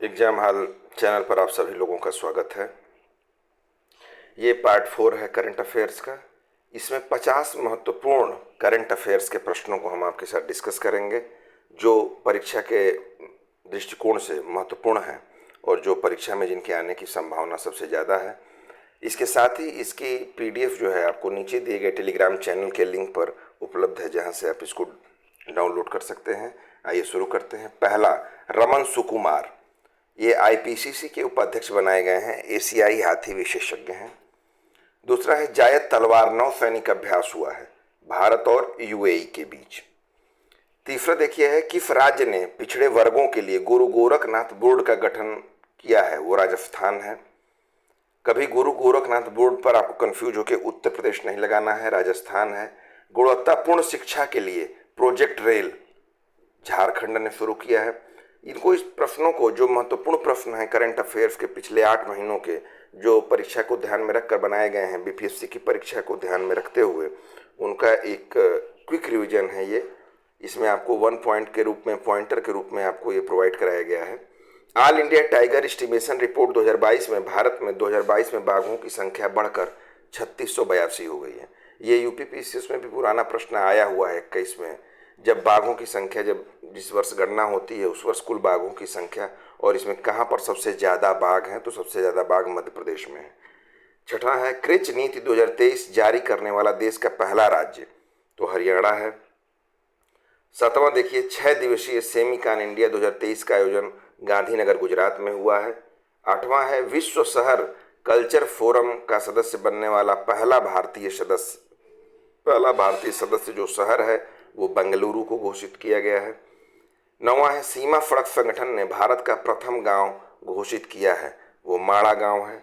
Exam hall channel पर आप सभी लोगों का स्वागत है। ये पार्ट 4 है करंट अफेयर्स का। इसमें 50 महत्वपूर्ण करंट अफेयर्स के प्रश्नों को हम आपके साथ डिस्कस करेंगे, जो परीक्षा के दृष्टिकोण से महत्वपूर्ण हैं और जो परीक्षा में जिनके आने की संभावना सबसे ज़्यादा है। इसके साथ ही इसकी PDF जो है आपको नीचे दिए गए टेलीग्राम चैनल के लिंक पर उपलब्ध है, जहां से आप इसको डाउनलोड कर सकते हैं। आइए शुरू करते हैं। पहला, रमन सुकुमार, ये IPCC के उपाध्यक्ष बनाए गए हैं, एशियाई हाथी विशेषज्ञ हैं। दूसरा है जायद तलवार नौसैनिक अभ्यास हुआ है भारत और UAE के बीच। तीसरा देखिए है, किस राज्य ने पिछड़े वर्गों के लिए गुरु गोरखनाथ बोर्ड का गठन किया है? वो राजस्थान है। कभी गुरु गोरखनाथ बोर्ड पर आपको कंफ्यूज होकर उत्तर प्रदेश नहीं लगाना है, राजस्थान है। गुणवत्तापूर्ण शिक्षा के लिए प्रोजेक्ट रेल झारखंड ने शुरू किया है। इनको, इस प्रश्नों को, जो महत्वपूर्ण प्रश्न हैं करंट अफेयर्स के पिछले 8 महीनों के, जो परीक्षा को ध्यान में रखकर बनाए गए हैं, BPSC की परीक्षा को ध्यान में रखते हुए, उनका एक क्विक रिवीजन है ये। इसमें आपको 1 पॉइंट के रूप में, पॉइंटर के रूप में आपको ये प्रोवाइड कराया गया है। All India tiger estimation report 2022 में भारत में 2022 में बाघों की संख्या बढ़कर 3682 हो गई है। ये UPPCS में भी पुराना प्रश्न आया हुआ है 21 में, जब बाघों की संख्या, जब जिस वर्ष गणना होती है उस वर्ष कुल बाघों की संख्या, और इसमें कहाँ पर सबसे ज़्यादा बाघ हैं, तो सबसे ज़्यादा बाघ मध्य प्रदेश में है। छठा है, क्रिच नीति 2023 जारी करने वाला देश का पहला राज्य, तो हरियाणा है। सातवां देखिए, 6 दिवसीय सेमिकान इंडिया 2023 का आयोजन गांधीनगर गुजरात में हुआ है। आठवां है, विश्व शहर कल्चर फोरम का सदस्य बनने वाला पहला भारतीय सदस्य जो शहर है वो बेंगलुरु को घोषित किया गया है। 9वां है, सीमा सड़क संगठन ने भारत का प्रथम गांव घोषित किया है, वो माड़ा गांव है।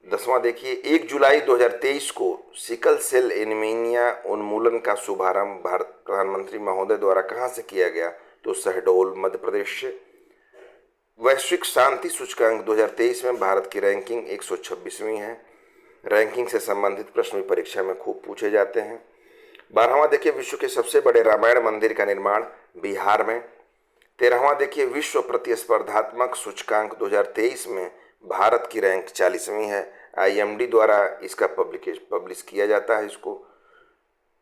10वां देखिए, 1 जुलाई 2023 को सिकल सेल एनीमिया उन्मूलन का शुभारंभ भारत प्रधानमंत्री महोदय द्वारा कहां से किया गया? तो शहडोल मध्य प्रदेश से। वैश्विक शांति सूचकांक 2023 में भारत की रैंकिंग 126वीं है। रैंकिंग से संबंधित प्रश्न भी परीक्षा में खूब पूछे जाते हैं। 12वां देखिए, विश्व के सबसे बड़े रामायण मंदिर का निर्माण बिहार में। 13वां देखिए, विश्व प्रतिस्पर्धात्मक सूचकांक 2023 में भारत की रैंक 40वीं है। IMD द्वारा इसका पब्लिश किया जाता है इसको।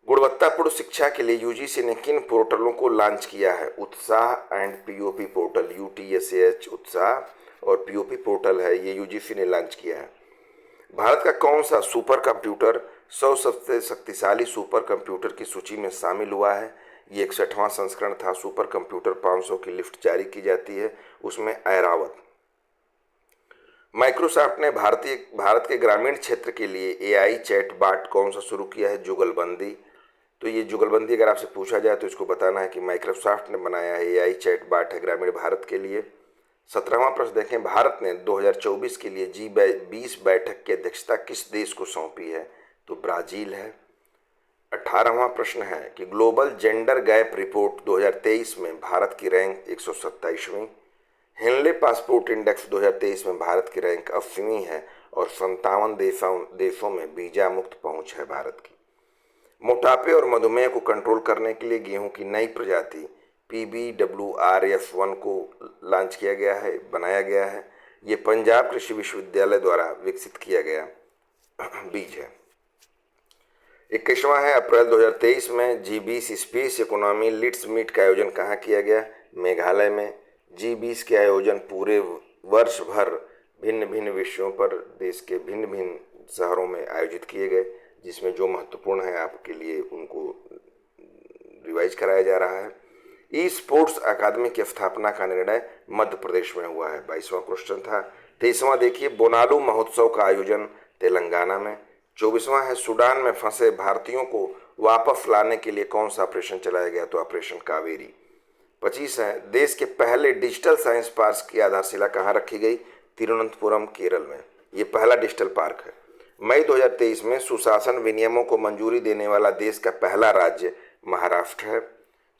गुणवत्तापूर्ण शिक्षा के लिए UGC ने किन पोर्टलों को लॉन्च किया है? उत्साह एंड POP पोर्टल, UTSAH उत्साह और POP पोर्टल है, ये UGC ने लॉन्च किया है। भारत का कौन सा सुपर कंप्यूटर 100 सबसे शक्तिशाली सुपर कंप्यूटर की सूची में शामिल हुआ है? ये 61वां संस्करण था। सुपर कंप्यूटर 500 की लिस्ट जारी की जाती है, उसमें ऐरावत। माइक्रोसॉफ्ट ने भारत के ग्रामीण क्षेत्र के लिए AI चैटबॉट कौन सा शुरू किया है? जुगलबंदी। तो ये जुगलबंदी अगर आपसे पूछा जाए तो इसको बताना है कि माइक्रोसॉफ्ट ने बनाया है, AI चैटबॉट है ग्रामीण भारत के लिए। 17वां प्रश्न देखें, भारत ने 2024 के लिए G20 बैठक की अध्यक्षता किस देश को सौंपी है? तो ब्राजील है। 18वां प्रश्न है कि ग्लोबल जेंडर गैप रिपोर्ट 2023 में भारत की रैंक 127वीं। हेनले पासपोर्ट इंडेक्स 2023 में भारत की रैंक 80वीं है और 57 देशों में वीजा मुक्त पहुंच है भारत की। मोटापे और मधुमेह को कंट्रोल करने के लिए गेहूं की नई प्रजाति PBWRF1 को लॉन्च किया गया है, बनाया गया है। ये पंजाब कृषि विश्वविद्यालय द्वारा विकसित किया गया बीज है। 21वां है, अप्रैल 2023 में G20 space economy Leeds meet का आयोजन कहाँ किया गया? मेघालय में। G20 के आयोजन पूरे वर्ष भर भिन्न भिन्न विषयों पर देश के भिन्न भिन्न शहरों में आयोजित किए गए, जिसमें जो महत्वपूर्ण है आपके लिए उनको रिवाइज कराया जा रहा है। स्पोर्ट्स अकादमी की स्थापना का निर्णय मध्य प्रदेश में हुआ है, 22वां क्वेश्चन था। 23वां देखिए, बोनालू महोत्सव का आयोजन तेलंगाना में। 24वां है, सूडान में फंसे भारतीयों को वापस लाने के लिए कौन सा ऑपरेशन चलाया गया? तो ऑपरेशन कावेरी। 25 है, देश के पहले डिजिटल साइंस पार्क की आधारशिला कहाँ रखी गई? तिरुवनंतपुरम केरल में। ये पहला डिजिटल पार्क है। मई 2023 में सुशासन विनियमों को मंजूरी देने वाला देश का पहला राज्य महाराष्ट्र है।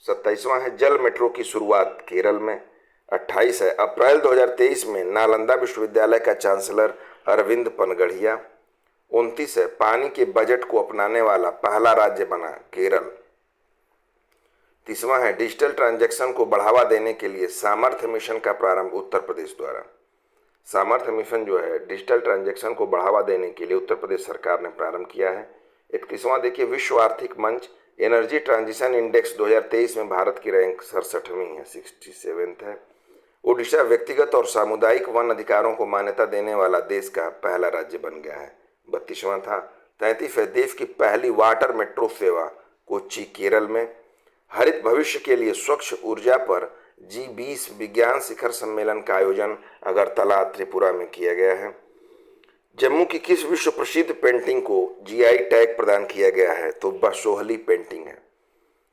27वां है, जल मेट्रो की शुरुआत केरल में। 28 है, अप्रैल 2023 में नालंदा विश्वविद्यालय का चांसलर अरविंद पनगढ़िया। 29 है, पानी के बजट को अपनाने वाला पहला राज्य बना केरल। 30वां है डिजिटल ट्रांजैक्शन को बढ़ावा देने के लिए सामर्थ्य मिशन का प्रारंभ उत्तर प्रदेश द्वारा। सामर्थ्य मिशन जो है डिजिटल ट्रांजैक्शन को बढ़ावा देने के लिए उत्तर प्रदेश सरकार ने प्रारंभ किया है। 31वां देखिए विश्व आर्थिक मंच एनर्जी ट्रांजिशन इंडेक्स 2023 में भारत की रैंक 67वीं है, 67th है। ओडिशा व्यक्तिगत और सामुदायिक वन अधिकारों को मान्यता देने वाला देश का पहला राज्य बन गया है, 32वां था। 33 है देश की पहली वाटर मेट्रो सेवा कोच्चि केरल में। हरित भविष्य के लिए स्वच्छ ऊर्जा पर G20 विज्ञान शिखर सम्मेलन का आयोजन अगरतला त्रिपुरा में किया गया है। जम्मू की किस विश्व प्रसिद्ध पेंटिंग को GI टैग प्रदान किया गया है, तो बसोहली पेंटिंग है।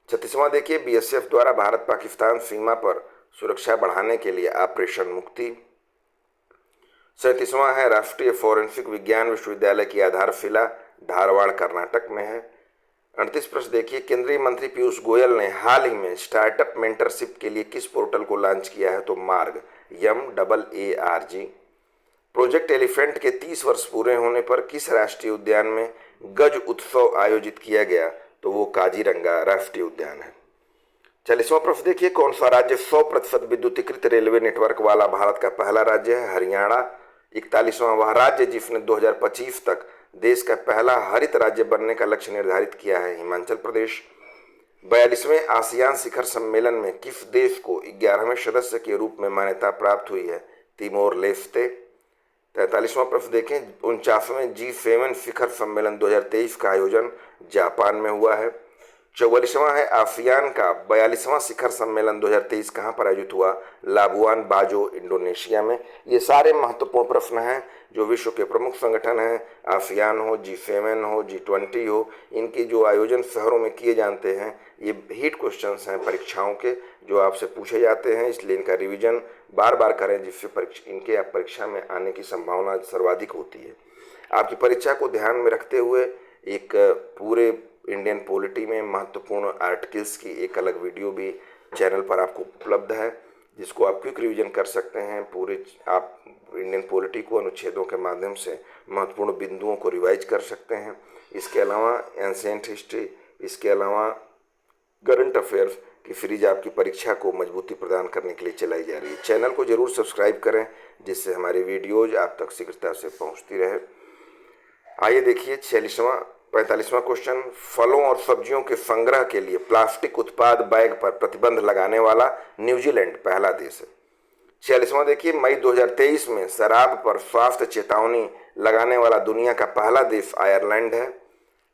36वां देखिए BSF द्वारा भारत पाकिस्तान सीमा पर सुरक्षा बढ़ाने के लिए ऑपरेशन मुक्ति। 37वां है राष्ट्रीय फोरेंसिक विज्ञान विश्वविद्यालय की आधारशिला धारवाड़ कर्नाटक में है। 38 प्रश्न देखिए केंद्रीय मंत्री पीयूष गोयल ने हाल ही में स्टार्टअप मेंटरशिप के लिए किस पोर्टल को लॉन्च किया है, तो मार्ग MAARG। प्रोजेक्ट एलिफेंट के 30 वर्ष पूरे होने पर किस राष्ट्रीय उद्यान में गज उत्सव आयोजित किया गया, तो वो काजीरंगा राष्ट्रीय उद्यान है। 40वां प्रश्न देखिए कौन सा राज्य 100% विद्युतीकृत रेलवे नेटवर्क वाला भारत का पहला राज्य है, हरियाणा। 41वां वह राज्य जिसने 2025 तक देश का पहला हरित राज्य बनने का लक्ष्य निर्धारित किया है, हिमाचल प्रदेश। 42वें आसियान शिखर सम्मेलन में किस देश को 11वें सदस्य के रूप में मान्यता प्राप्त हुई है, तिमोर लेस्ते। 43वां प्रश्न देखें 49वें G7 शिखर सम्मेलन 2023 का आयोजन जापान में हुआ है। 44वां है आसियान का 42वां शिखर सम्मेलन 2023 कहाँ पर आयोजित हुआ, लाबुआन बाजो इंडोनेशिया में। ये सारे महत्वपूर्ण प्रश्न हैं जो विश्व के प्रमुख संगठन हैं, आसियान हो, G7 हो, G20 हो, इनके जो आयोजन शहरों में किए जाते हैं, ये हिट क्वेश्चंस हैं परीक्षाओं के जो आपसे पूछे जाते हैं, इसलिए इनका रिवीजन बार बार करें जिससे इनके परीक्षा में आने की संभावना सर्वाधिक होती है। आपकी परीक्षा को ध्यान में रखते हुए एक पूरे इंडियन पॉलिटी में महत्वपूर्ण आर्टिकल्स की एक अलग वीडियो भी चैनल पर आपको उपलब्ध है जिसको आप क्विक रिवीजन कर सकते हैं। पूरे आप इंडियन पॉलिटी को अनुच्छेदों के माध्यम से महत्वपूर्ण बिंदुओं को रिवाइज कर सकते हैं। इसके अलावा एंशिएंट हिस्ट्री, इसके अलावा करंट अफेयर्स की सीरीज आपकी परीक्षा को मजबूती प्रदान करने के लिए चलाई जा रही है। चैनल को जरूर सब्सक्राइब करें जिससे हमारी वीडियोज आप तक शीघ्रता से पहुंचती रहे। आइए देखिए 45वां क्वेश्चन फलों और सब्जियों के संग्रह के लिए प्लास्टिक उत्पाद बैग पर प्रतिबंध लगाने वाला न्यूजीलैंड पहला देश है। 46वां देखिए मई 2023 में शराब पर स्वास्थ्य चेतावनी लगाने वाला दुनिया का पहला देश आयरलैंड है।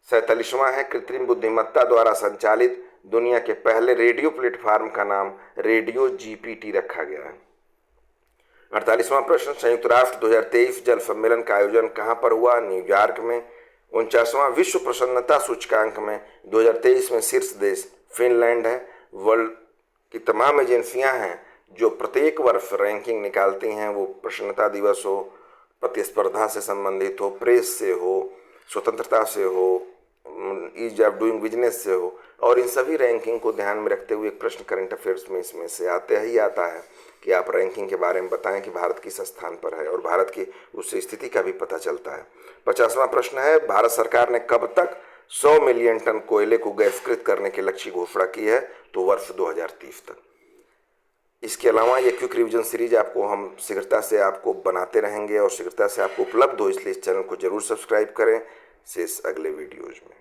47वां है कृत्रिम बुद्धिमत्ता द्वारा संचालित दुनिया के पहले रेडियो प्लेटफॉर्म का नाम रेडियो GPT रखा गया है। 48वां प्रश्न संयुक्त राष्ट्र 2023 जल सम्मेलन का आयोजन कहाँ पर हुआ, न्यूयॉर्क में। 49वां विश्व प्रसन्नता सूचकांक में 2023 में शीर्ष देश फिनलैंड है। वर्ल्ड की तमाम एजेंसियां हैं जो प्रत्येक वर्ष रैंकिंग निकालती हैं, वो प्रसन्नता दिवस हो, प्रतिस्पर्धा से संबंधित हो, प्रेस से हो, स्वतंत्रता से हो, ईज ऑफ डूइंग बिजनेस से हो, और इन सभी रैंकिंग को ध्यान में रखते हुए एक प्रश्न करंट अफेयर्स में इसमें से आता है कि आप रैंकिंग के बारे में बताएं कि भारत किस स्थान पर है और भारत की उस स्थिति का भी पता चलता है। 50वां प्रश्न है भारत सरकार ने कब तक 100 मिलियन टन कोयले को गैसीकृत करने के लक्ष्य की घोषणा की है, तो वर्ष 2030 तक। इसके अलावा ये क्विक रिवीजन सीरीज आपको हम शीघ्रता से आपको बनाते रहेंगे और शीघ्रता से आपको उपलब्ध हो, इसलिए इस चैनल को जरूर सब्सक्राइब करें। शेष अगले वीडियोज में।